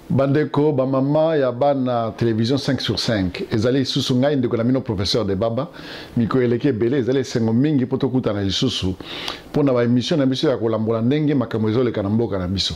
Bandeko, ba maman ya bana télévision 5 sur 5. Ezali susu ngai ndeko na mino professeur de baba. Miko eleke belé ezali sengo mingi poto kuta na lisusu. Pona ba émission na biso ya kolambola ndenge makambo ezoleka na mboka na biso.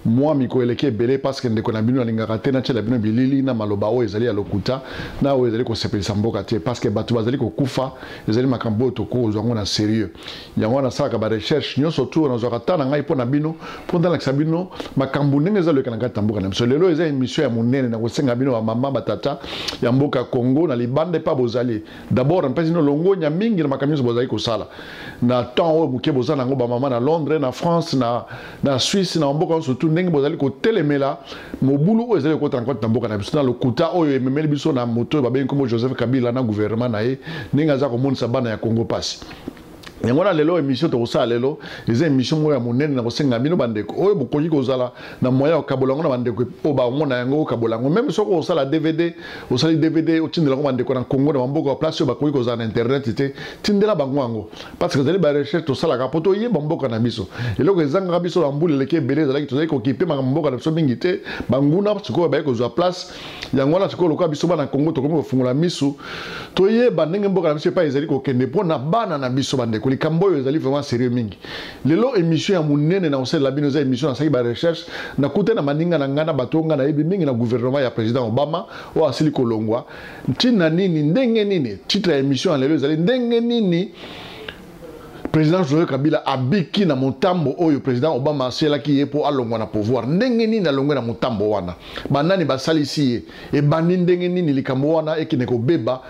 Moi miko eleke belé parce que ndeko na bino alingaka te na tshela bino bilili na maloba o ezali ya lokuta na o ezali ko sepelisa mboka te parce que batu bazali ko kufa ezali makambo to ko ozwango na sérieux. Yango na saka ba recherche nyonso tour na zokata na ngai pona bino pona la sabino makambo ndenge ezaleka na kata mboka na biso. Lelo eza émission ya monene na kosenga bino ba mama batata ya mboka Congo na libande pa bozali. D'abord mpesi no longo nya mingi na makambo bozali ko sala. Na temps o buke bozana ngo ba mama na Londres na France na Suisse na mboka surtout ndenge bozali ko telemela mobulu o ezali ko tanko na mboka na biso na lokuta oyo ememeli biso na moto ba ben comme Joseph Kabila na gouvernement na ye ninga za ko monisa bana ya Congo pasi. Yango na lelo émission to ça lelo eza émission mo ya monene na kosenga bino bandeko oyo bokoki kozala na moya o kabolango na bandeko o ba mona yango kabolango même soko o sala DVD o sala DVD o tindela ko bandeko na Congo na mboka place o bakoki kozala na internet te tindela bango yango parce que zali ba recherche to sala ka poto ye mboka na biso eloko ezanga biso na mbule leke belé zali to zali ko kipe mboka na biso mingi te banguna soko ba ko zo place yango na soko loka biso bana Congo to ko fungula misu to ye bandenge mboka na biso pa ezali ko kende pona bana na biso bandeko likambo ezali vraiment sérieux mingi lelo émission ya munene na osela bino za émission na saki ba recherche na kute na maninga na ngana batonga na yebi mingi na gouvernement ya président Obama o asili kolongwa tina nini ndenge nini titre ya émission lelo ezali ndenge nini président Joseph Kabila abiki na motambo oyo président Obama aselaki ye po alongwa na pouvoir ndenge nini alongwa na motambo wana banani basalisi ye e bani ndenge nini likambo wana ekine ko beba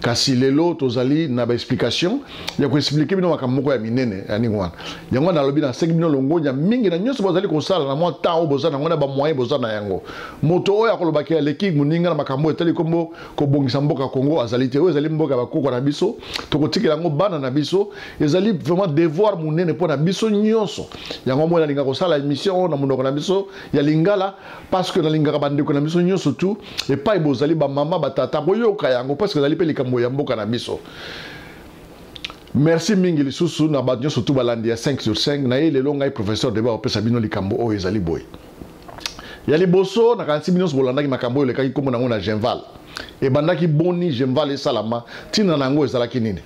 kasi lelo tozali na ba explication ya ko expliquer bino makambo moko ya minene yani ngwana yango na lobi na 5 millions longo ya mingi na nyonso bozali ko sala na mo temps bozana ngona ba moyen bozana yango moto oyo akolobaki leki muninga na makambo etali kombo ko bongisa mboka Congo azali te oyo ezali mboka bakoko na biso to kotikela ngo bana na biso ezali vraiment devoir munene po na biso nyonso yango mo na linga ko sala émission na munoko na biso ya lingala parce que na linga bandeko na biso nyonso tout et pas bozali ba mama batata boyo ka yango parce que ezali pe likambo ya mboka na biso. Merci mingi lisusu na ba nyonso tout balandi ya 5 sur 5 na ile longa professeur de ba opesa bino likambo o ezali boy. Ya liboso na kansi bino bolandaki makambo le kaki komo na ngona Genval. E bandaki boni Genval et Salama tina nango ezalaki nini.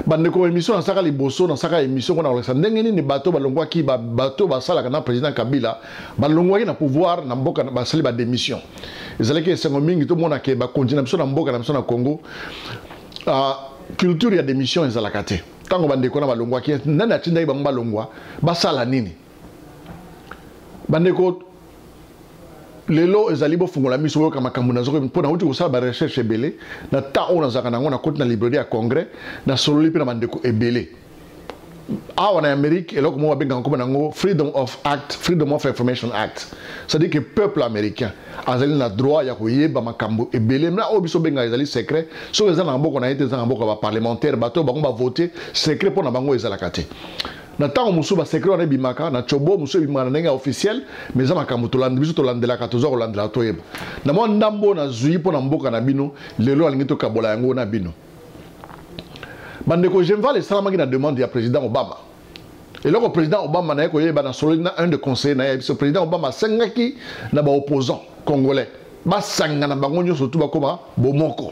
Bandeko émission na saka liboso na saka émission kona olesa ndenge nini bato balongwaki bato basalaka na président Kabila balongwaki na pouvoir na mboka na basali ba démission. Ezalaki esengo mingi to mona ke ba continue biso na mboka na biso na Congo culture ya démission ezalaka te tango bandeko na balongwaki nani atindaki bango balongwa basala nini bandeko lelo ezali bo fungola miso yo kama kamuna zoko mpona uti kosala ba recherche ebele na ta ona zaka nango na koti na librairie ya congrès na sololi pe na bandeko ebele awa na Amérique eloko mo babenga ngoma nango freedom of information act c'est-à-dire que peuple américain azali na droit ya koyeba makambo ebele na obiso benga ezali secret so ezala na mboko na yete ezala na mboko ba parlementaire bato bango ba voter secret pona bango ezala kate na tango musu ba secret wana bimaka na chobo musu bimana nenga officiel mais za makambo to landi biso to landela ka to zo landela to yeba na mo ndambo na zui pona mboka na bino lelo alingi to kabola yango na bino bandeko Genval esalamaki na demande ya président Obama et le président Obama na ko yeba na solina un de conseiller na ya président Obama sengaki na ba opposant congolais ba sanga na bango nyonso tout bakoma bomoko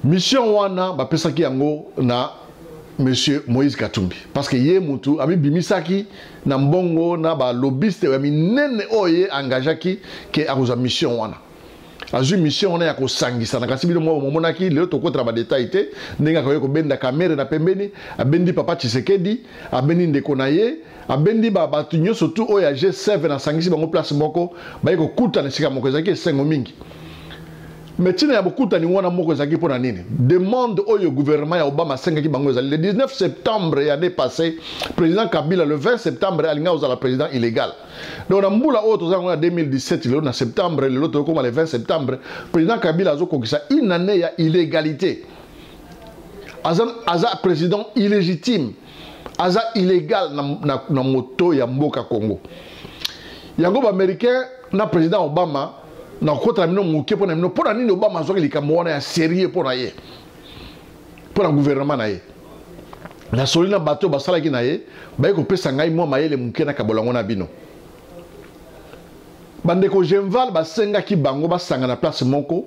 mission wana ba pesaki yango na monsieur Moïse Katumbi parce que ye mutu abi bimisaki na mbongo na ba lobbyiste ya minene oye engagaki ke akoza mission wana azu mission wana ya kosangisa na kasi bino mo monaki lelo to kotra ba détail te ndinga ko benda kamera na pembeni abendi papa Tshisekedi abendi ndeko na ye abendi ba batu nyonso tout oya G7 na sangisi bango place moko ba yeko kuta na sika moko ezaki sengo mingi metina ya bokuta ni wana moko ezaki pona nini demande oyo gouvernement ya Obama sengaki bango ezali le 19 septembre l'année passée président Kabila le 20 septembre alinga ozala président illégal donc na mbula oyo tozanga na 2017 le na septembre le loto comme le 20 septembre président Kabila azokokisa une année ya illégalité aza président illégitime aza illégal na moto ya mboka Congo yango ba américain na président Obama na kota mino muke pona mino pona nini Obama azwaki likambo wana ya sérieux pona ye pona gouvernement na ye na solina bato basalaki na ye baye kopesa ngai mwa mayele muke na kabolango na bino bandeko Genval basenga ki bango basanga na place moko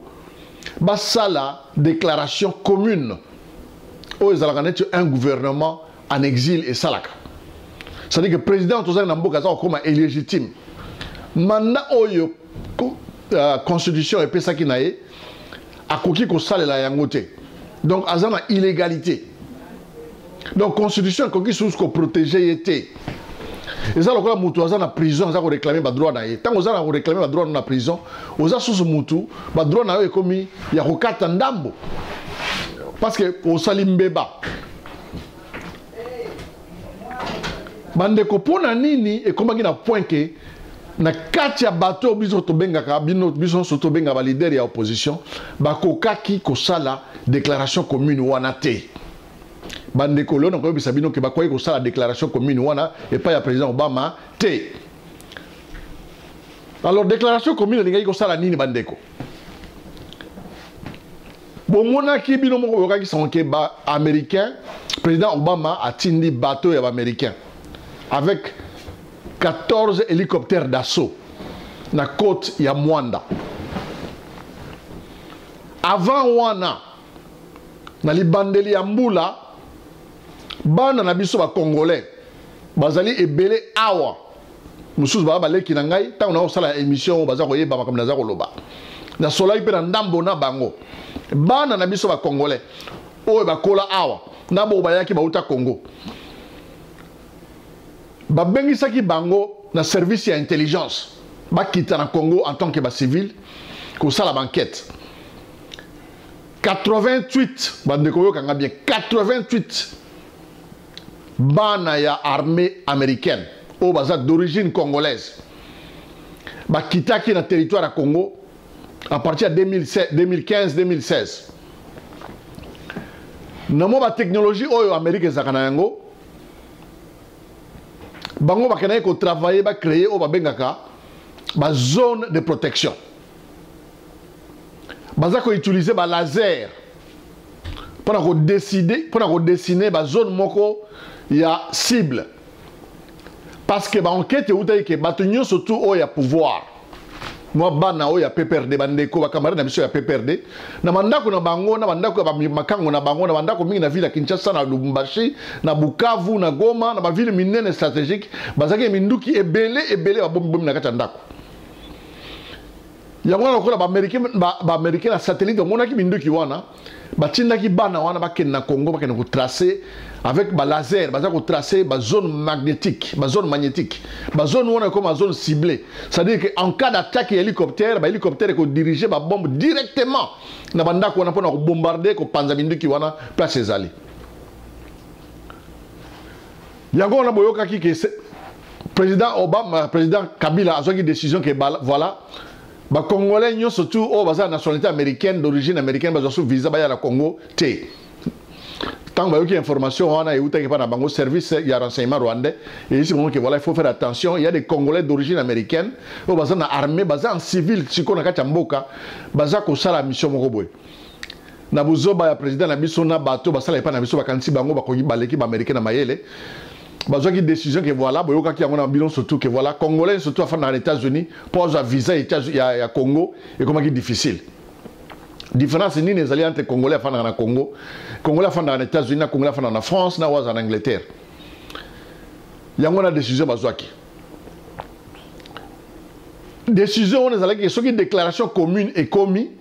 basala déclaration commune o ezalaka neti un gouvernement en exil et salaka. C'est-à-dire que le président tozali na mboka za okoma illégitime. Mandat oyo constitution epesaki na ye akoki kosalela yango te. Donc azana illégalité. Donc constitution koki sous ko protéger yete. Eza lokola mutu aza na prison aza ko réclamer ba droit na ye. Tant oza na ko réclamer ba droit na prison, oza sous mutu ba droit na yo ekomi ya kokata ndambo. Parce que osali mbeba. Bandeko pona nini ekomaki na point que na kati ya bato biso to bengaka biso soto benga ba leader ya opposition bakokaki kosala déclaration commune wana te. Bandeko lona ko bisa bino ke bakoki kosala déclaration commune wana et pas ya président Obama te. Alors déclaration commune lingai kosala nini bandeko? Bomona ki bino moko yokaki sonke ba américain président Obama a tindi bateau ya ba américain avec 14 hélicoptères d'assaut na côte ya Mwanda. Avant wana na libandeli ya mbula bana na biso ba congolais bazali ebele awa mususu ba baleki na ngai tango na osala émission baza ko yeba makambo na za koloba na solai pe na ndambo na bango bana na biso ba congolais oyo bakola awa na bo bayaki bauta Congo babengisaki bango na service ya intelligence bakita na Congo en tant que ba civil ko sala banquette 88 bandeko yo kanga bien 88 bana ya armée américaine au baza d'origine congolaise bakitaki na territoire ya Congo à partir de 2015-2016 namo ba technologie oyo Amérique ezakana yango bango bakena ko travailler ba créer o ba bengaka ba zone de protection baza ko utiliser ba laser pour ko dessiner ba zone moko ya cible parce que ba enquête utayi ke batunyo surtout o ya pouvoir moi bana o ya PPRD bandeko ba camarade na biso ya PPRD na mandako na bango na bandako ba makango na bango na bandako mingi na ville ya Kinshasa na Lubumbashi na Bukavu na Goma na ba ville minene stratégique bazaki minduki ebele ba bombi na kati ndako yango na kola ba américain na satellite monaki minduki wana batindaki bana wana bakena na Congo bakena ko tracer avec ba laser baza ko tracer ba zone magnétique ba zone magnétique ba zone wana comme zone ciblée, c'est-à-dire que en cas d'attaque hélicoptère ba hélicoptère ko diriger ba bombe directement na banda ko wana pona ko bombarder ko panza minduki wana place ezali yango na boyoka ki ke président Obama président Kabila azaki décision que voilà ba congolais nyo surtout au baza nationalité américaine d'origine américaine baza sous visa ba ya la Congo te tant ba yoki information on a euta ke pa na bango service ya renseignement rwandais et ici on que voilà il faut faire attention il y a des congolais d'origine américaine au baza na armée baza en civil siko na kati mboka baza ko sala mission moko boy na buzoba ya président na biso na bato basala pa na biso bakanisi bango ba ko baleki ba américain na mayele bazo qui décision que voilà boyoka ki yango na bilon surtout que voilà congolais surtout à dans les États-Unis pose un visa ya Congo et comment qui difficile différence ni les alliés entre congolais à na Congo congolais à dans les États-Unis na congolais à na France na en Angleterre yango na décision bazo ki décision on ezalaki que soki déclaration commune et commis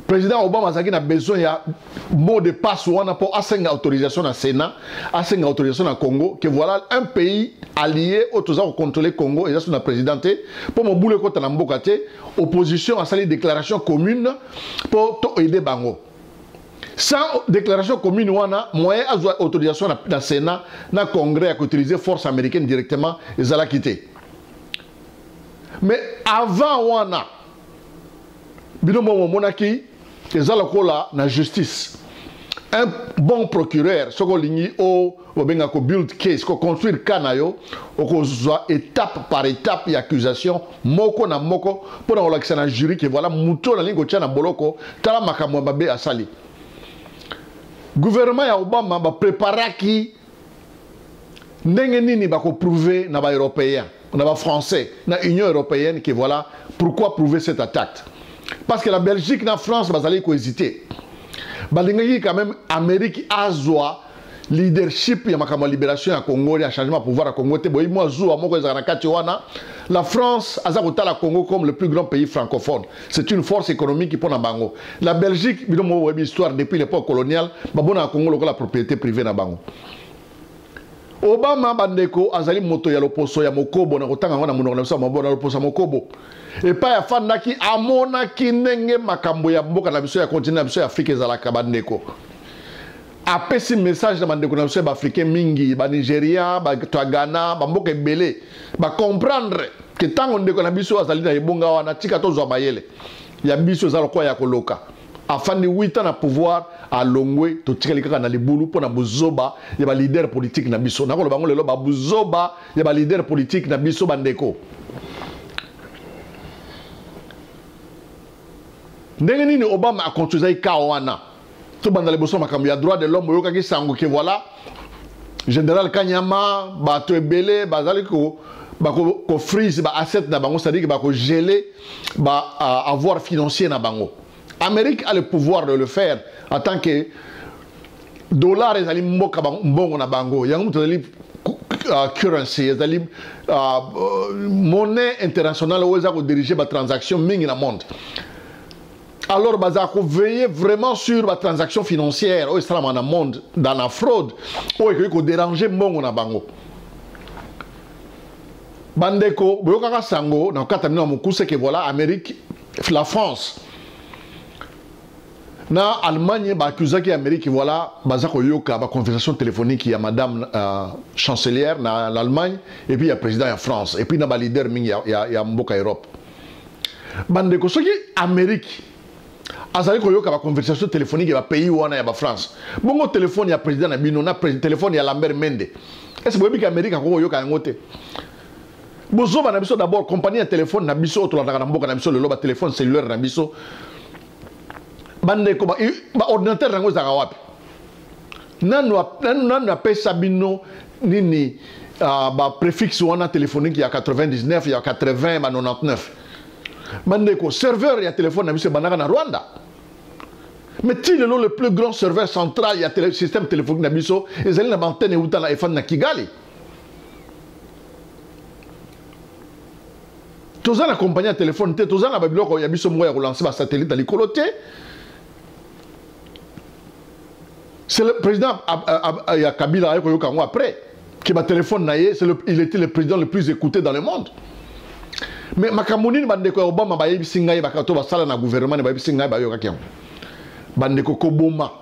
président Obama a besoin de mot de passe pour asenga autorisation na Sénat, asenga autorisation na Congo, que voilà un pays allié au pour contrôler Congo et ça c'est la présidente pour mon boulot côté Nambokate, opposition a sali déclaration commune pour aider Bango. Sans déclaration commune wana moyen à autorisation na Sénat, na Congrès à utiliser force américaine directement et ça l'a quitté. Mais avant wana binomo monaki ezalakola na justice un bon procureur soko lingi o benga ko build case ko construire kanayo o ko zwa étape par étape y accusation moko na moko pour na olakisa na jury que voilà muto na lingo tia na boloko tala makambo mabe asali gouvernement ya Obama ba préparaki ndenge nini ba ko prouver na ba européen on a français, na Union européenne qui voilà pourquoi prouver cette attaque. Parce que la Belgique, la France, bah allez hésiter. Bah quand même Amérique azwa leadership ya makama libération ya Congo ya changement de pouvoir à Congo te boy moi zo amoko ezana kati wana la France aza kotala Congo comme le plus grand pays francophone. C'est une force économique qui pona bango. La Belgique bilomo webi histoire depuis l'époque coloniale ba bona Congo la propriété privée na bango. Obama bandeko azali moto ya loposo ya mokobo na kotanga ngona munoko na mabona loposo mokobo. Et pas ya fandaki amona kinenge makambo ya mboka na biso ya continent na biso ya Afrique ezalaka bandeko. Apesi message na bandeko na biso ba africain mingi ba Nigeria ba Ghana ba mboka ebele ba comprendre que tango ndeko na biso azali na ebonga wana tika tozwa mayele ya biso ezalo kwa ya koloka afandi 8 ans na pouvoir à longwe to tikali kaka na libulu pona buzoba ya ba leader politique na biso na ko lo bango lelo ba buzoba ya ba leader politique na biso bandeko ndenge nini Obama a construit wana tout banda liboso makambo ya droit de l'homme yoka ki sango ke voilà général Kanyama bato ebele bazali ko freeze ba asset na bango, c'est-à-dire ba ko geler ba avoir financier na bango. Amérique a le pouvoir de le faire en tant que dollar ezali mboka mbongo na bango yango mutali currency ezali monnaie internationale où za ko diriger ba transaction mingi na monde. Alors, il veiller vraiment sur la transaction financière, où est dans le monde, dans la fraude, où il faut déranger mon bango. Bandeko, Boyokaka Sango, dans le cas de c'est que voilà, Amérique, la France, na Allemagne, accusé Amérique, voilà, bazako yoka, ba conversation téléphonique, il y a Madame chancelière, na l'Allemagne, et puis il y a président en France, et puis il y a leader, il y a Mboka Europe. Bandeko, ce qui est Amérique. Azali koyoka ba conversation téléphonique ba pays wana ya ba France. Bongo téléphone ya président na bino na téléphone ya Lambert Mende. Est-ce que boyebi ka Amérique ko yoka ngote? Bozo ba na biso d'abord compagnie ya téléphone na biso to la mboka na biso le loba téléphone cellulaire na biso. Bande ko ba ordinateur rango za wapi? Nanu pesa bino nini ba préfixe wana téléphonique ya 99 ya 80 ba 99. Mandeko serveur ya téléphone na biso banaka na Rwanda. Mais ti le plus grand serveur central ya système téléphonique na biso ezali na antenne uta na efan na Kigali. Toza na compagnie ya téléphone te toza na babiloko ya biso mo ya relancer ba satellite dans likolo te. C'est le président ya Kabila ayoko yoka ngo après que ba téléphone na ye il était le président le plus écouté dans le monde. Mais makamoni bandeko Obama ba yebisi ngai bakato basala na gouvernement ba yebisi ngai ba yoka kiam bandeko koboma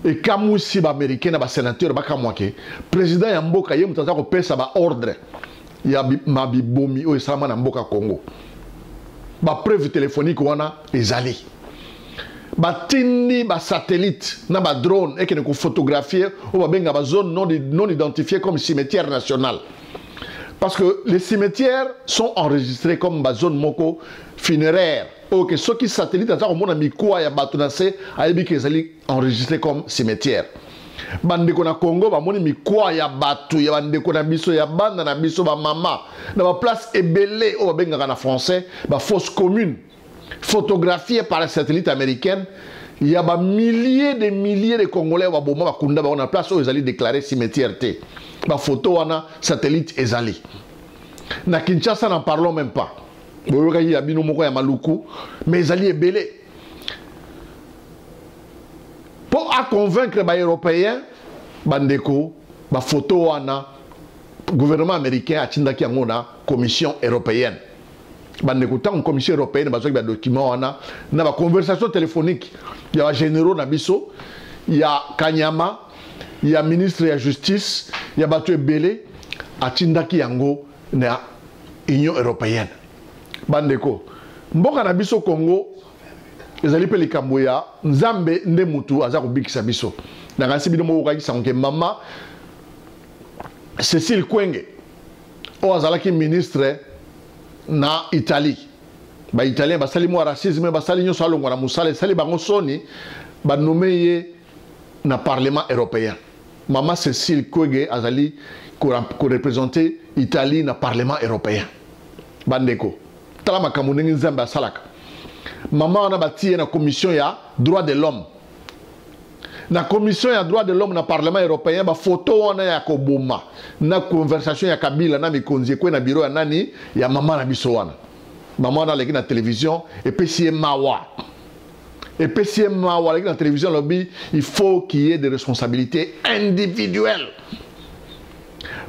et kamusi ba américain na ba sénateur ba kamwake président ya mboka ye mutaza ko pesa ba ordre ya mabibomi o esama na mboka Congo ba preuve téléphonique wana ezali ba tindi ba satellite na ba drone et que ne ko photographier o ba benga ba zone non identifiée comme cimetière national. Parce que les cimetières sont enregistrés comme ma zone moko funéraire. Ok, ceux qui satellites, on a mis quoi ya batunase, ayebi que c'est enregistré comme cimetière. Bandeko na Congo, ba moni mi quoi ya batu, ya bandeko na biso ya banda na biso ba mama, na ba place ebele o benga na français, ba fosse commune, photographiée par les satellites américaines. Il y a des milliers de Congolais qui ont une place où ils allaient déclarer cimetière. Des photos de satellite ezali. Na Kinshasa, n'en parlons même pas. Il y a Maluku, mais ils allaient belé. Pour convaincre les Européens, bandeko, les photos de gouvernement américain a tindaki la Commission européenne. Bandeko tant commission européenne bazo ba document wana na ba conversation téléphonique il y a généraux na biso il y a Kanyama il y a ministre de la justice il y a bato ebele atindaki yango na Union européenne bandeko mboka na biso Congo ezali pe likambo ya nzambe nde mutu aza kobikisa biso na kasi bino mo kokaki sanke mama Cécile Kwenge o azalaki ministre na Italie. Ba Italien basali mo racisme basali nyoso alongo na musale sali bango soni ba nommé na parlement européen. Maman Cécile Kwege azali représenter l'Italie dans le Parlement européen. Bandeko. Tala makambo ndenge nzambe salaka. Maman on a bâti une commission ya droit de l'homme. La commission ya droit de l'homme dans le Parlement européen ba photo on a ya koboma. Na conversation ya Kabila na mikonzi ko na bureau ya nani ya maman na biso wana. Maman on a leki na télévision et puis si mawa. Et puis si mawa leki na télévision lobby, il faut qu'il y ait des responsabilités individuelles.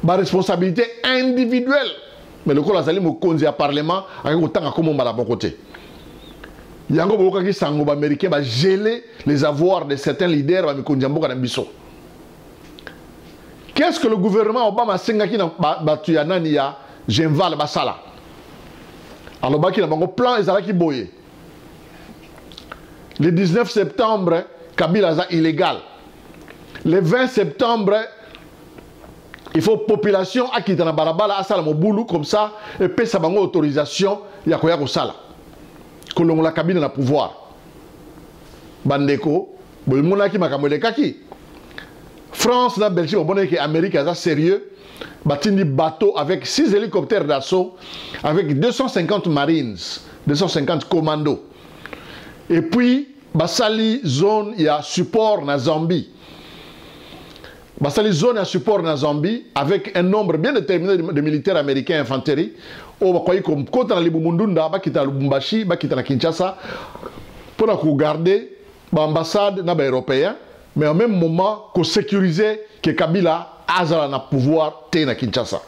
Ba responsabilité individuelle. Mais le col azali mo konzi ya parlement avec autant comme on va la bon côté. Yango boka ki sango américain va geler les avoirs de certains leaders va mi konzi mboka na biso. Qu'est-ce que le gouvernement Obama senga ki na batu ya nani ya Genval basala. Alors baki na bango plan ezalaki boye. Le 19 septembre Kabila za illégal. Le 20 septembre il faut population à quitter la barabara à sala mobulu comme ça et puis ça bango autorisation ya koya ko sala que l'on la cabine na pouvoir bandeko bo mona ki makamole kaki France na Belgique bonne que Amérique a sérieux batindi bateau avec 6 hélicoptères d'assaut avec 250 marines 250 commandos et puis basali zone il y a support na Zambie. Basta les zones à support dans Zambie avec un nombre bien déterminé de militaires américains infanterie. Au Bakoyi comme côté dans les Bumundunda, Bakita Lubumbashi, Bakita na Kinshasa, pour garder l'ambassade européenne, mais en même moment qu'on sécuriser que Kabila a na pouvoir te na Kinshasa.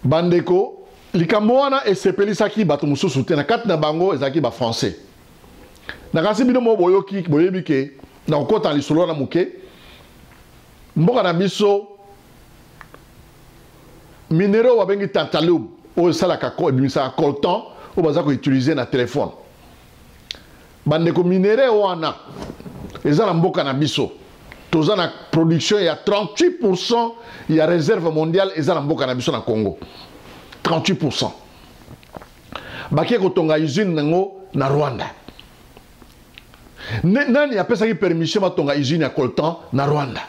Bandeko, likamboana et sepelisaki bato mususu te na kat na bango ezaki ba français. Na kasi bino mo boyoki boyebike na okota lisolo na muke. Mboka na biso minéraux wa bengi tantalum o sala ka ko ebimisa coltan o baza ko utiliser na téléphone. Bande ko minéraux wana ezala mboka na biso. Toza na production ya 38% ya réserve mondiale ezala mboka na biso na Congo. 38%. Bakie ko tonga usine nango na Rwanda. Nani a pesaki permission batonga usine ya coltan na Rwanda.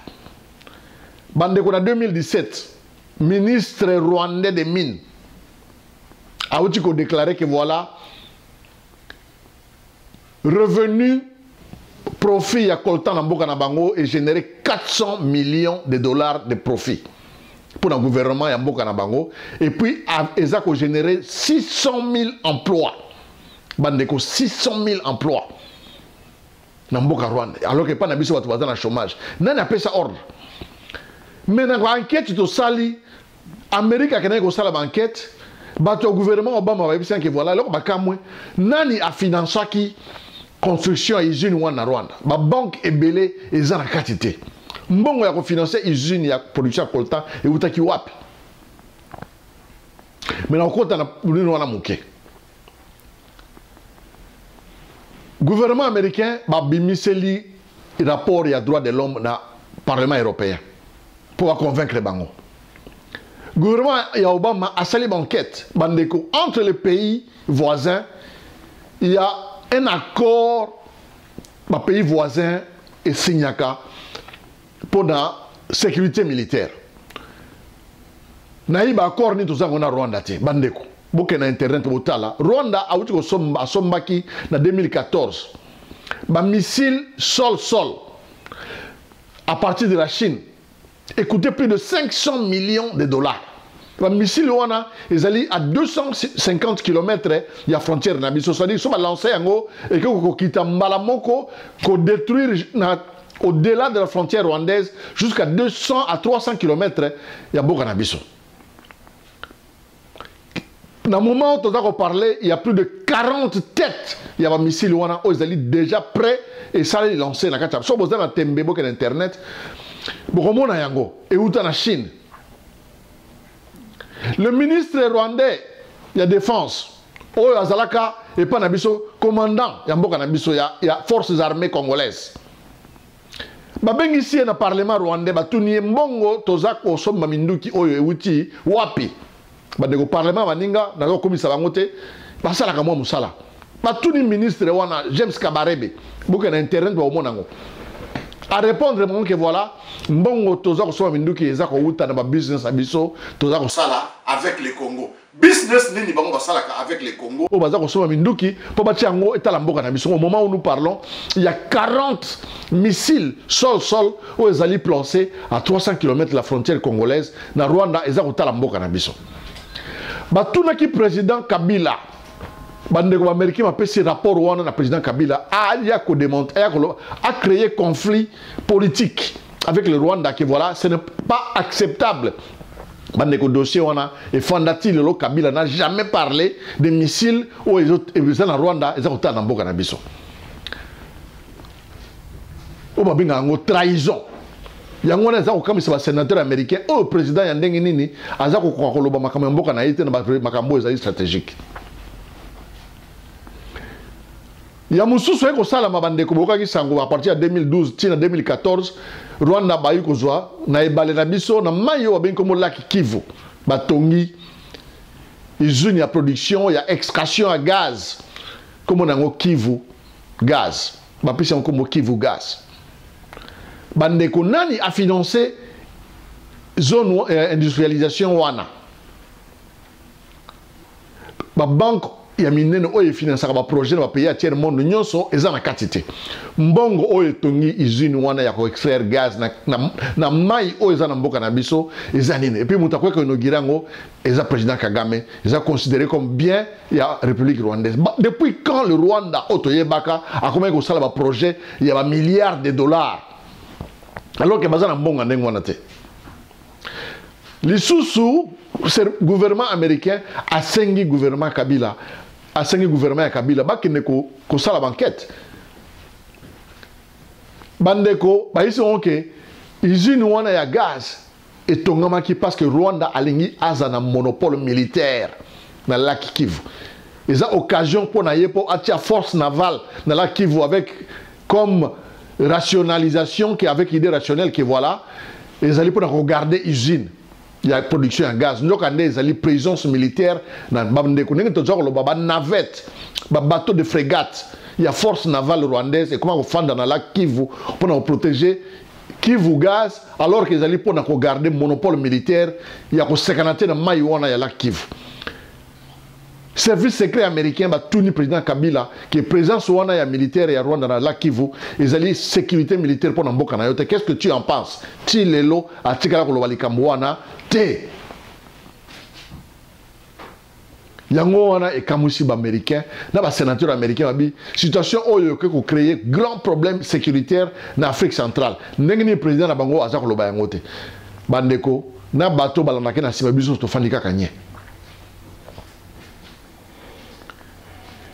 Bandeko na 2017, ministre rwandais des mines a aussi déclaré que voilà, revenu profit à coltan na mboka na bango et généré 400 millions de dollars de profit pour le gouvernement ya mboka na bango et puis ils ont généré 600 000 emplois. Bandeko 600 000 emplois. Na mboka Rwanda alors que pas na biso watu baza na chômage nani apesa ordre mais na enquête to sali Amérique akena ko sala enquête bato gouvernement Obama va bisa que voilà loko bakamwe nani a financaki construction ya usine wana na Rwanda ba banque ebele eza na quantité mbongo ya ko financer usine ya production coltan et utaki wapi mais na okota na wana muke. Gouvernement américain a bimiseli rapport et droit de l'homme dans le Parlement européen pour convaincre les bango. Gouvernement Obama a sali banquette entre les pays voisins. Il y a un accord les pays voisins et signaka pour la sécurité militaire. Naïba accord ni tout ça qu'on a Rwanda te bandeko. Boke na internet botala Rwanda a uti ko sombaki na 2014 ba missile sol à partir de la Chine coûtait plus de 500 millions de dollars. Ba missile wana ezali à 250 km ya frontière na biso, c'est-à-dire so ba lancer yango et que ko kita mbala moko ko détruire au-delà de la frontière rwandaise jusqu'à 200 à 300 km ya boka na biso. Dans le moment où on a parlé, il y a plus de 40 têtes. Il y a un missile qui est déjà prêt et ça est lancé. Si vous avez un tembe sur Internet, vous avez un et où en Chine. Le ministre rwandais de la Défense, Oyo Azalaka, et pas Nabiso, commandant, il y a forces armées congolaises. Babengi ici dans le Parlement rwandais, Batuni Mbongo, Tozako, Somba Minduki, Oyo Ewuti, Wapi. Badeko parlement baninga na komisa bangote basala ka mwa musala batuni ministre wana James Kabarebe boke na internet ba omonango à répondre que voilà mbongo toza ko so minduki eza ko uta na business abiso toza ko sala avec le Congo business nini bango basalaka avec le Congo o baza ko so minduki po batia ngo etala mboka na biso au moment où nous parlons il y a 40 missiles sol où ils allaient placer à 300 km de la frontière congolaise na Rwanda eza ko tala mboka na biso batuna ki président Kabila bandeko américain m'a passé rapport wana na président Kabila a créé conflit politique avec le Rwanda que voilà ce n'est pas acceptable. Bandeko dossier wana et fondati le Kabila n'a jamais parlé des missiles ou les autres en Rwanda ils ont été dans boka na biso. O ba binga ngo trahison. Yango na za ko kamisa ba sénateur américain au président ya ndenge nini aza ko koloba makambo mboka na yite na makambo ezali stratégique. Ya mususu eko sala mabandeko bokaki sango à partir de 2012 tina 2014 Rwanda ba yuko zwa na ebale na biso na mayo abenko mo laki Kivu batongi usine ya production ya extraction à gaz comme nango Kivu gaz ba pisa comme Kivu gaz bandeko nani a financé zone industrialisation wana ba banque ya minene oyo financera ba projet na pays à tiers monde nyonso eza na quantité mbongo oyo tongi usine wana ya ko extraire gaz na mai oyo eza na mboka na biso eza nini et puis muta kweko inogirango eza président Kagame eza considéré comme bien ya République rwandaise depuis quand le Rwanda otoyebaka a comment ko sala ba projet ya ba milliards de dollars alors que bazana mbongo ndenge wana te lisusu le gouvernement américain a sengi gouvernement Kabila a sengi gouvernement Kabila bakine ko sala banquette bandeko ba ici on que usine wana ya gaz et tongamaki parce que Rwanda alingi azana monopole militaire na lac Kivu ils ont occasion pour na yepo atia force navale na lac Kivu avec comme rationalisation qui avec idée rationnelle que voilà ils allaient pour regarder usine il y a production en gaz. Nous avons des présence militaire dans le navette, bateau de frégate. Il y a force navale rwandaise et comment on fait dans la lac Kivu pour protéger Kivu gaz alors qu'ils allaient pour garder le monopole militaire. Il y a 50 dans Maïwana, il y a la Kivu. Service secret américain va tout le président Kabila qui est présent sur la militaire et à Rwanda dans la Kivu ils allaient sécurité militaire pour n'importe quoi. Qu'est-ce que tu en penses? Ti lelo a tikala ko lobali kamwana te. Yango wana e kamusi ba américain na ba sénateur américain babi situation oyo que ko créer grand problème sécuritaire na Afrique centrale. Ndenge ni président na bango aza ko loba yango te. Bandeko na bato balandaka na sima biso to fandika kanye.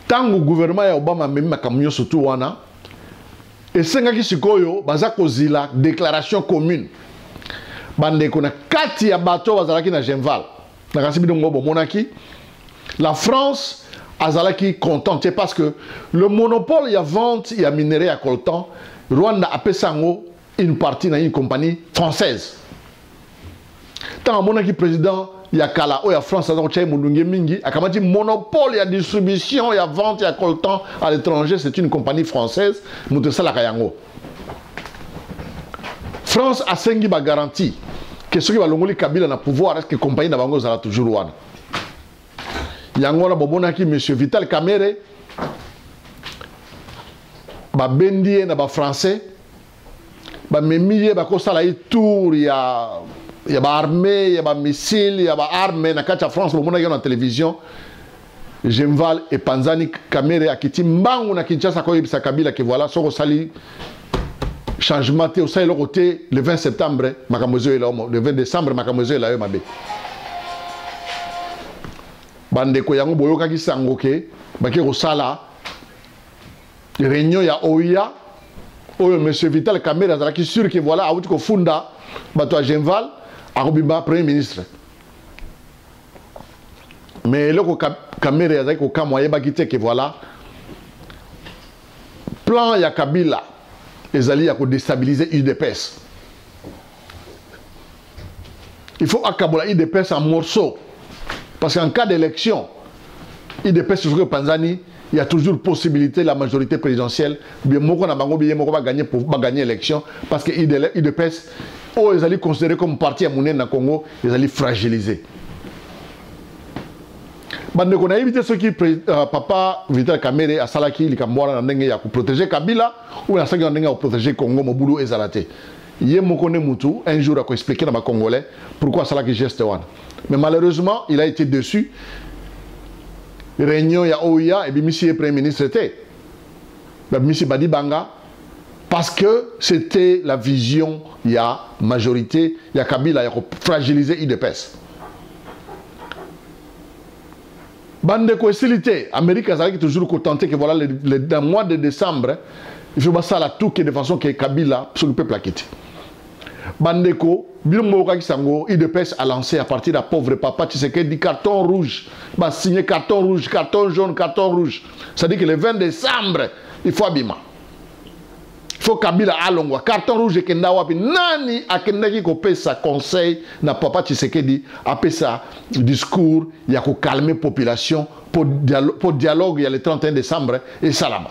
Tant le gouvernement ya Obama memi makamyo surtout wana esengaki sikoyo baza kozila déclaration commune bandeko na kati ya bato bazalaki na Genval na kasi bidongo bomonaki la France azalaki contente parce que le monopole ya vente ya minerai ya coltan Rwanda apesango une partie na une compagnie française tant monaki président ya kala o ya France a donc mulunge mingi akamati monopole ya distribution ya vente ya coltan à l'étranger c'est une compagnie française mutesala kayango France a sengi ba garantie que ceux qui va longoli Kabila na pouvoir est-ce que compagnie na bango zala toujours wana yango na bobonaki monsieur Vital Kamerhe ba bendie na ba français ba memiye ba ko sala tour ya il y a armée, il y a missiles, il y a armée. Na kacha France, le monde a la télévision. Genval et Panzani Kamerhe akiti mbangu na Kinshasa ko yebisa Kabila que voilà soko sali changement te osali côté le 20 septembre makamozo le 20 décembre makamozo la yo mabe. Bande ko yango boyoka ki sango ke baki ko sala réunion ya OIA oyo monsieur Vital Kamerhe azalaki sûr que voilà awuti ko funda bato a Genval Arobimba, Premier ministre. Mais le Kamerhe avec aucun moyen bagité que voilà. Plan ya Kabila, les alliés à déstabiliser UDPS. Il faut accabler UDPS en morceaux. Parce qu'en cas d'élection, UDPS sur Panzani, il y a toujours possibilité la majorité présidentielle bien moko na bango bien moko va gagner l'élection parce que UDPS oh ils allaient considérer comme parti à monnaie na Congo, ils allaient fragiliser. Bande qu'on a évité ce qui papa Vital Kamerhe a salaki likambola na ndenge ya ko protéger Kabila ou na saki na ndenge ya protéger Congo Mobutu ezalate. Yé moko ne mutu un jour a ko expliquer na ba Congolais pourquoi salaki geste wana. Mais malheureusement, il a été déçu. Réunion ya OIA et puis monsieur premier ministre était monsieur Badi Banga parce que c'était la vision il y a majorité il y a Kabila il y a fragiliser UDPS. Bande coïncidité Amérique a toujours contenté que voilà le mois de décembre il faut passer à la tout de façon que Kabila sur le peuple a quitté. Bandeko, Bilmoka Kisango, UDPS a lancé à partir de la pauvre papa Tshisekedi carton rouge. Va signer carton rouge, carton jaune, carton rouge. C'est-à-dire que le 20 décembre, il faut abîmer. Il faut Kabila alongwa. Carton rouge et Kendawa. Nani a Kendaki ko pesa conseil na papa Tshisekedi a pesa discours, il y a ko calmer population pour dialogue, il y a le 31 décembre et salama.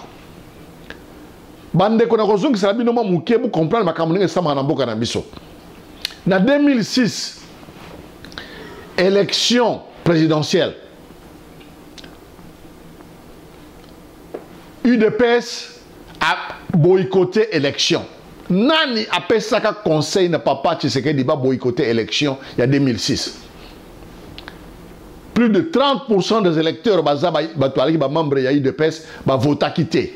Bande kona kozungi salabi no mamuke bu comprendre makambo ndenge sama na mboka na biso. Na 2006 élection présidentielle UDPS a boycotté élection. Nani a pesaka conseil na papa Tshisekedi ba boycotté élection il y a 2006. Plus de 30% des électeurs baza ba membres ya UDPS ba vota quitter.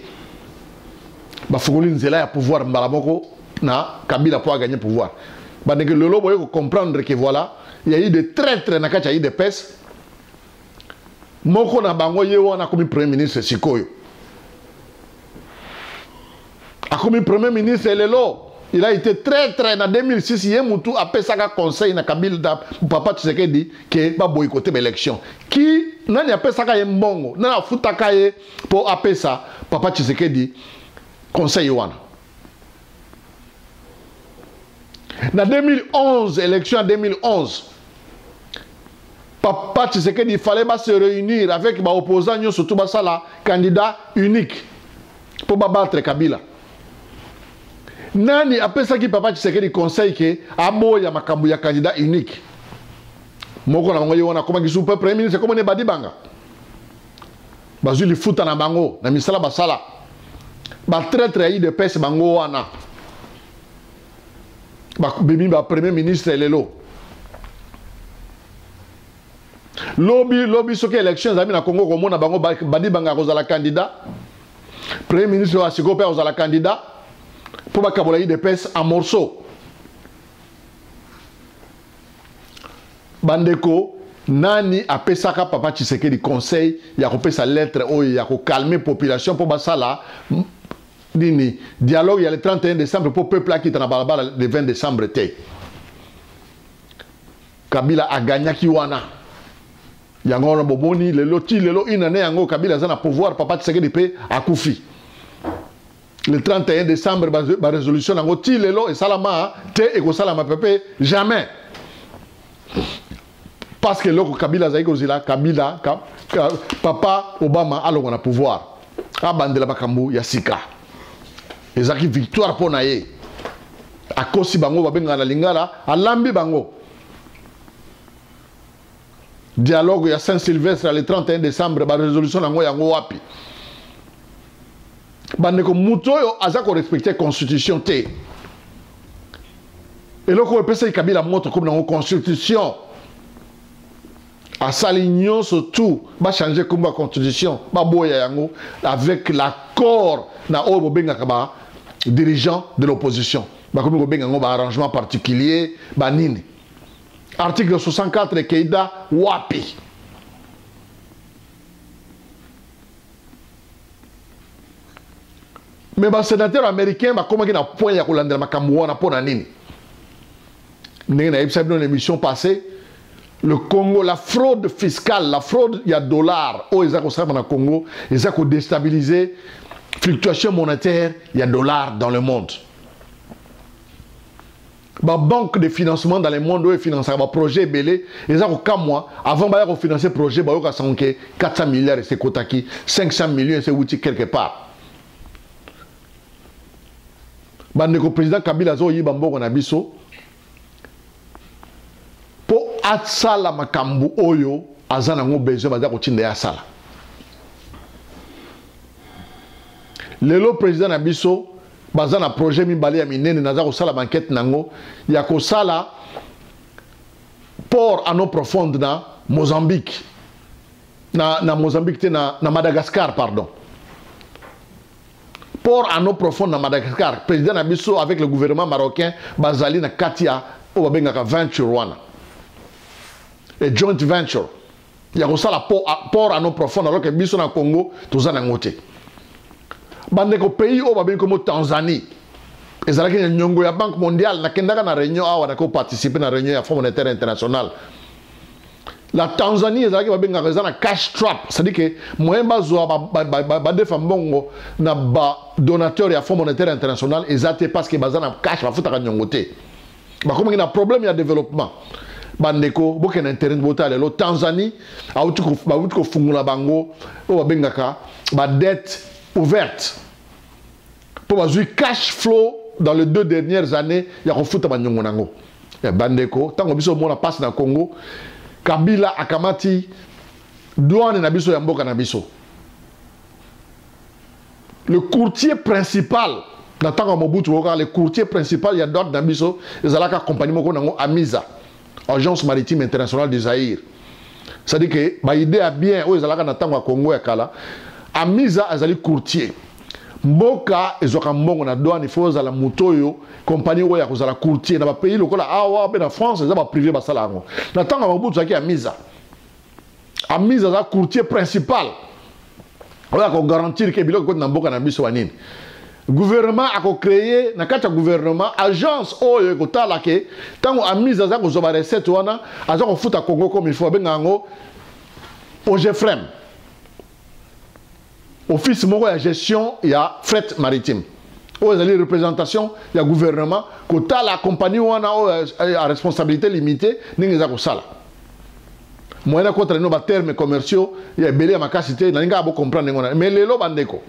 Bafungoli nzela ya pouvoir mbalamoko na Kabila pour gagner pouvoir. Bande que lolo boye comprendre que voilà, il y a eu des traîtres na kati ya UDPS. Moko na bango ye wana comme premier ministre Sikoyo. A comme premier ministre lelo, il a été traître en 2006 ye mutu a pesaka conseil na Kabila da papa Tshisekedi que ba boycotter l'élection. Qui nani a pesaka ye mbongo, na futaka ye pour apesa papa Tshisekedi conseil wana. Na 2011, élection en 2011, papa Tshisekedi il fallait se réunir avec les opposants, surtout le candidat unique pour battre Kabila. Nani après ça qui papa Tshisekedi conseille que aboya makambu ya candidat unique. Moko na bango yona koma gisu premier ministre comme ne Badi Banga. Bazuli futa na bango na misala basala. Ba traître yi de pes bango wana. Ba bimi ba premier ministre lelo. Lobby soki élection zami na Congo ko mona bango Badi Banga kozala candidat. Premier ministre wa Siko pe kozala candidat pour ba kabola yi de pes en morceaux. Bandeko nani apesaka papa Tshisekedi conseil ya kopesa lettre o ya ko calmer population pour basala nini dialogue il y a le 31 décembre pour peuple qui est na balabala le 20 décembre té. Kabila a gagné ki wana. Yango na boboni lelo inane yango Kabila za na pouvoir papa Tshisekedi pe akufi. Le 31 décembre ba résolution yango ti lelo et salama té et ko salama pepe jamais. Parce que loko Kabila zaiko zila Kabila papa Obama alongo na pouvoir. Abandela bakambu ya sika. Ezaki victoire pour naye. Akosi bango babenga na lingala alambi bango. Dialogue ya Saint-Sylvestre le 31 décembre ba résolution nango yango wapi. Bandeko mutoyo azako respecter constitution te. Et loko epesa Kabila moto comme nango constitution. À s'aligner surtout, va changer comme la constitution, va boya yango avec l'accord na obo benga kaba dirigeant de l'opposition. Ba comme benga ngo ba arrangement particulier, ba nini. Article 64 Keïda wapi. Mais ba sénateur américain ba comme na point ya kolandela makambo wana pona nini. Ndenge na ebisa bino l'émission passée. Le Congo, la fraude fiscale, la fraude, il y a dollars. Oh, ils ont dans le Congo, ils ont déstabilisé. Fluctuation monétaire, il y a dollars dans le monde. ba banque de financement dans le monde où financer ba projet belé et ça au mois avant ba ya financer projet ba yo ka sanke 400 milliards et c'est kotaki 500 millions et c'est outil quelque part bande ko président Kabila zo yiba mboko na biso po atsala makambu oyo azana ngo besoin baza ko tinda ya sala lelo président na biso baza na projet mibale ya minene naza ko sala banquette nango ya ko sala port à eau profonde na Mozambique na Mozambique te na Madagascar pardon port à eau profonde na Madagascar président na biso avec le gouvernement marocain bazali na katia o babengaka venture wana et joint venture ya ko sala port à eau profonde alors que biso na Congo toza na ngote bande ko pays o babengi comme Tanzanie ezalaki na nyongo ya Banque mondiale na kendaka na réunion awa na ko participer na réunion ya Fonds monétaire international la Tanzanie ezalaki babengaka eza na cash trap c'est-à-dire que moyen bazwa ba defa mbongo na ba donateur ya Fonds monétaire international ezate parce que baza na cash bafutaka nyongo te bakomi na problème ya développement bandeko boke na intérêt botale lo Tanzanie auti ko fungula bango o babengaka ba dette ouverte pour avoir cash flow dans les 2 dernières années il y a refuta banyongo nango et bandeko tango biso mona passe na Congo Kabila akamati douane na biso ya mboka na biso le courtier principal na tango Mobutu le courtier principal ya d'autres na biso ezalaka compagnie moko nango Amiza agence maritime internationale du Zaïre ça dit que ba idée a bien o ezalaka na tango Congo ya kala Amiza azali courtier mboka ezoka mbongo na douane faut za la mutoyo compagnie oya kozala courtier na ba pays lokola awa be na France za ba privé basala ngo na tanga Mobutu zaki Amiza za courtier principal oya ko garantir que biloko ko na mboka na biso wanini gouvernement a ko créer na kata gouvernement agence oyo ko tala ke tango Amiza za ko zoba recette wana aza ko futa Congo comme il faut benga ngo OGFREM office moko ya gestion ya fret maritime o ezali représentation ya gouvernement kota la compagnie wana a responsabilité limitée ningi za kosala moyena contre no ba termes commerciaux ya belé makasi te na ninga bo comprendre ngona mais lelo bandeko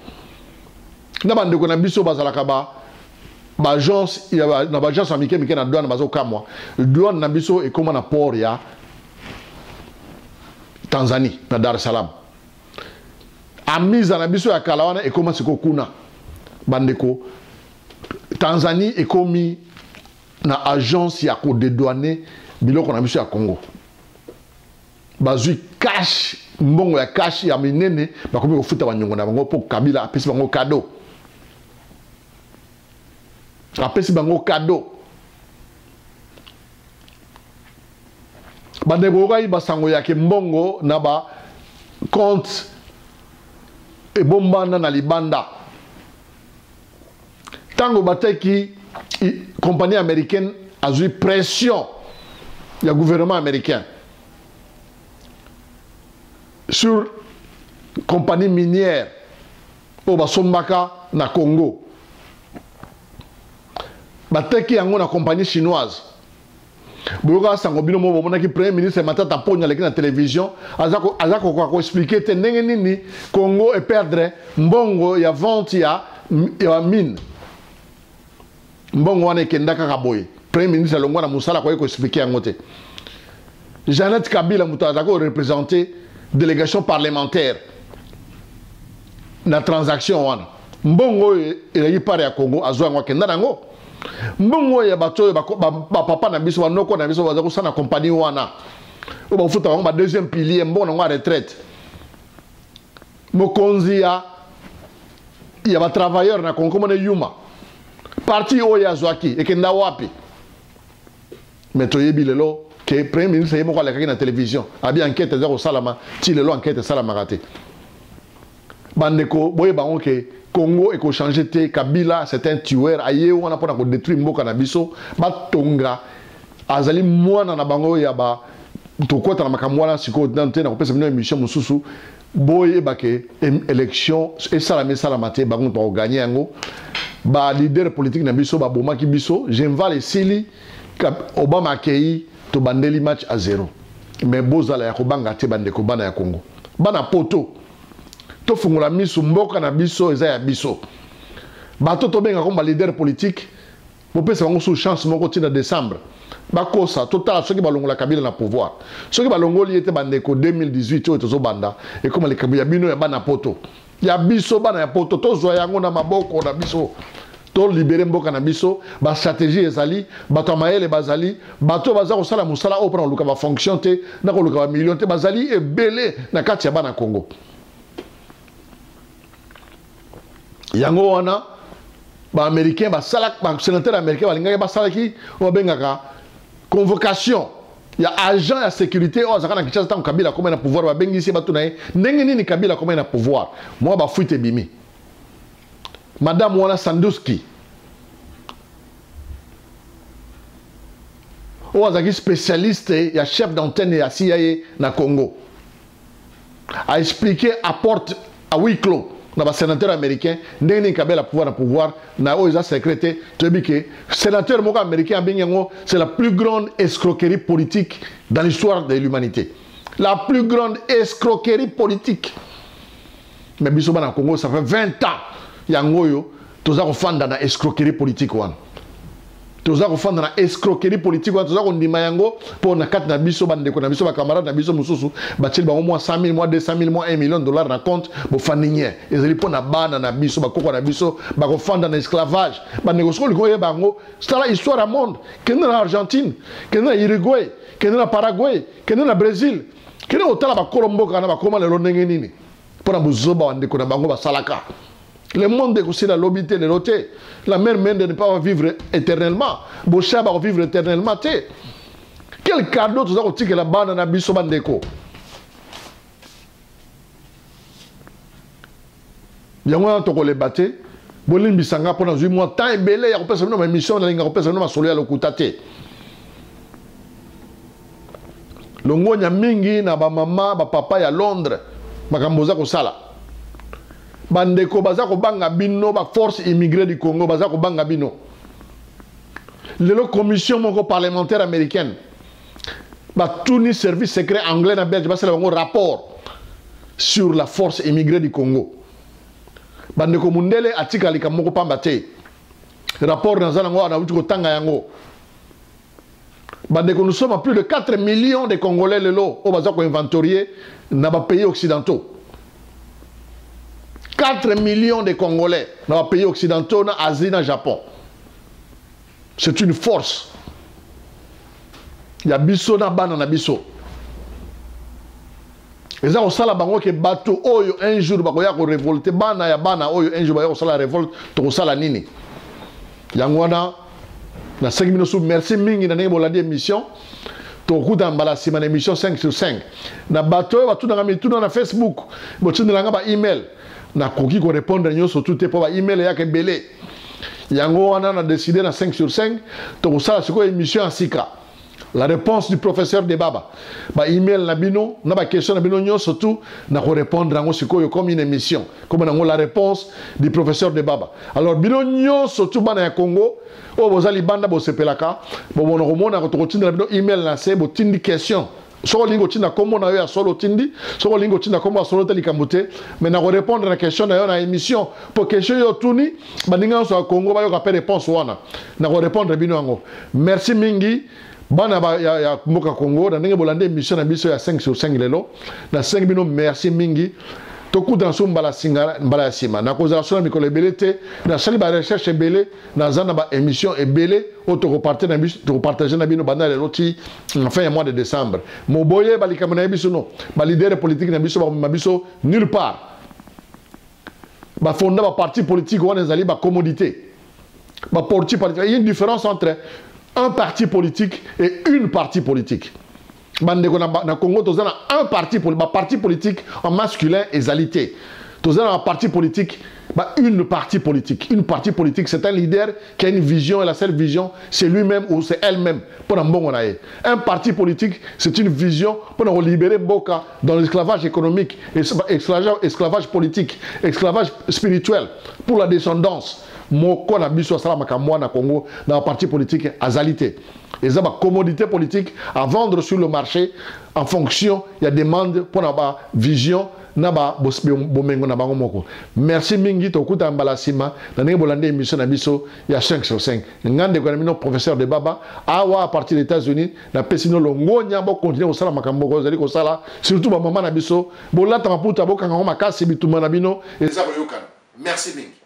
na biso bazalaka ba agence ya na ba agence amike mike na douane bazo kamwa douane na biso e koma na port ya Tanzanie na Dar es Salaam Amiza na biso ya kalawana e koma siko kuna bandeko Tanzanie e komi na agence ya ko dédouaner biloko na biso ya Congo bazui cash mbongo ya cash ya minene bakomi kofuta banyongo na bango po Kabila apesi bango cadeau bandeko kai basango ya ke mbongo na ba compte et bombana na libanda tango bataki compagnie américaine a eu pression du gouvernement américain sur compagnie minière au basombaka na Congo bataki yango na compagnie chinoise boyoka sango bino mo bomonaki premier ministre Matata Ponyo aleki na télévision azako ko expliquer te ndenge nini Congo et perdre mbongo ya vente ya mine mbongo wana ekendaka kaboye premier ministre alongwa na musala ko expliquer yango te Jeannette Kabila muto azako représenter délégation parlementaire na transaction wana mbongo eleki pare ya Congo azwa yango akenda nango mbongo ya bato ba papa na biso banoko na biso baza ko sana compagnie wana o ba futa ba deuxième pilier mbongo na retraite mokonzi ya ba travailleur na Congo mona yuma parti oya zwaki ekenda wapi meto yebi lelo ke premier ministre yemo kwa lekaki na télévision abi enquête za ko salama ti lelo enquête salama raté bandeko boye bango ke Congo et ko changer te Kabila c'est un tueur aye wana pona ko détruire mboka na biso batonga azali mwana na bango ya ba to kota na makambo wana siko dante na ko pesa bino émission mususu boye bake élection et salama te bango to gagner yango ba leader politique na biso ba bomaki biso Genval et Sili Obama accueilli to bandeli match à 0. Mais bozala ya kobanga te bande ko bana ya Congo. Bana poto. To fungula miso mboka na biso eza ya biso. Bato to benga comme leader politique. Bo pesa bango sous chance moko tina décembre. Bakosa total ceux qui balongola Kabila na pouvoir. Ceux qui balongoli était bandeko 2018 oyo tozo banda et comme les Kabila bino ya bana poto. Ya biso bana ya poto to zo yango na maboko na biso. To libérer mboka na biso ba stratégie ezali bato maele bazali bato baza ko sala musala o prendre luka ba fonction te na ko luka ba million te bazali e belé na kati ya bana Congo yango wana ba américain ba sala ba sénateur américain ba linga ba sala ki o bengaka convocation ya agent ya sécurité o zakana kichasa tant Kabila comme na pouvoir ba bengisi bato na ndenge nini Kabila comme na pouvoir moi ba fuite bimi. Madame Wana Sanduski, qui est spécialiste et chef d'antenne et CIA na Congo, a expliqué à porte à huis clos dans le sénateur américain, n'est Kabila pouvoir, na oza secrétaire, tu dis que sénateur américain c'est la plus grande escroquerie politique dans l'histoire de l'humanité. La plus grande escroquerie politique. Mais Bisoba na Congo, ça fait 20 ans. Yangoyo, tous a refondé dans escroquerie politique wan. Tous a refondé dans escroquerie politique wan. Tous a refondé yango pour na kat na biso bande ko na biso ba camarade na biso mususu batil ba au moins 100 000 mois 200 000 mois $1 million na compte bo faninye. Ezali po na bana na biso ba koko na biso ba refondé dans esclavage. Ba négocier ko ye bango. C'est la histoire à monde. Kena na Argentine, kena na Uruguay, kena na Paraguay, kena na Brésil, kena otala ba Colombo kana ba koma le ndenge nini. Pour na buzoba wande ko na bango ba salaka. Le monde est aussi la lobité, le loté. La mère mère de ne pas vivre éternellement. Bocha va vivre éternellement. Quel cadeau tu as dit que la bande n'a biso bandeko. Bien moi on les batté. Bolin bisanga pendant 8 mois temps et belé ya kopesa no ma mission na linga kopesa no ma solo ya lokutate. Longo nya mingi na ba mama ba papa ya Londres makamboza ko sala. Bandeko baza ko banga bino ba force immigrée du Congo baza ko banga bino. Le commission moko parlementaire américaine ba tourni service secret anglais na belge ba sala un rapport sur la force immigrée du Congo. Bandeko mundele atika lika moko pamba te. Rapport dans zango na uti ko tanga yango. Bandeko nous sommes à plus de 4 millions de Congolais lelo o baza ko inventorier na ba pays occidentaux. 4 millions de Congolais dans les pays occidentaux, dans l'Asie, dans le Japon. C'est une force. Il y a biso na bana na biso. Et ça, on sait la bango que bateau oyo un jour bakoya ko révolter bana ya bana oyo un jour bakoya ko la révolte to sala nini. Yangwana na 5 minutes sous merci mingi na nebo la émission. To kuta mbala sima na émission 5 sur 5. Na bateau ba tout na mi tout na Facebook. Bo tindela ba email. Na koki ko répondre nyoso tout te po ba email ya ke belé. Yango wana na décidé na 5 sur 5 to sala siko émission en sika. La réponse du professeur de Baba. Ba email na bino, na ba question na bino nyoso tout na ko répondre ngo siko comme une émission. Comme na la réponse du professeur de Baba. Alors bino nyoso tout bana ya Congo, o bozali banda bo sepelaka, bo bono komona ko to tinda bino email na se bo tindi question. Soko lingo tina komo na yo ya solo tindi, soko lingo tina komo ya solo teli kamute, mais na ko répondre na question na yo na émission pour question yo tuni, baninga so Congo ba yo ka pe réponse wana. Na ko répondre bino ngo. Merci mingi. Bana ba ya Moka Congo na ndenge bolande émission na biso ya 5 sur 5 lelo. Na 5 bino merci mingi. Toku dans son mbala singala mbala sima. Na kozala so na mikolo belete, na sali ba recherche belé, na zana ba émission et belé auto repartir na biso, to partager na bino bana lelo ti en fin mois de décembre. Mo boye balika na biso no. Ba leader politique na biso ba biso nulle part. Ba fonda ba parti politique wana zali ba commodité. Ba parti politique, il y a une différence entre un parti politique et une parti politique. Bandeko na Congo tozana un parti politique en masculin et égalité. Tozana un parti politique une parti politique. Une parti politique, c'est un leader qui a une vision et la seule vision, c'est lui-même ou c'est elle-même. Un parti politique, c'est une vision pour libérer Boka dans l'esclavage économique, esclavage politique, esclavage spirituel, pour la descendance. moko na biso asala makambo na Congo dans le parti politique azalité. Ils ont une commodité politique à vendre sur le marché en fonction de la demande pour la vision. Merci mingi tokuta mbalasima na nenge bolande émission na biso ya 5 sur 5 ngande ko na professeur de Baba awa à partir des États-Unis na pesino longo nyambo continuer ko sala makambo ko zali ko sala surtout ba mama na biso bolata maputa bokanga makasi bituma na bino eza boyokana. Merci mingi.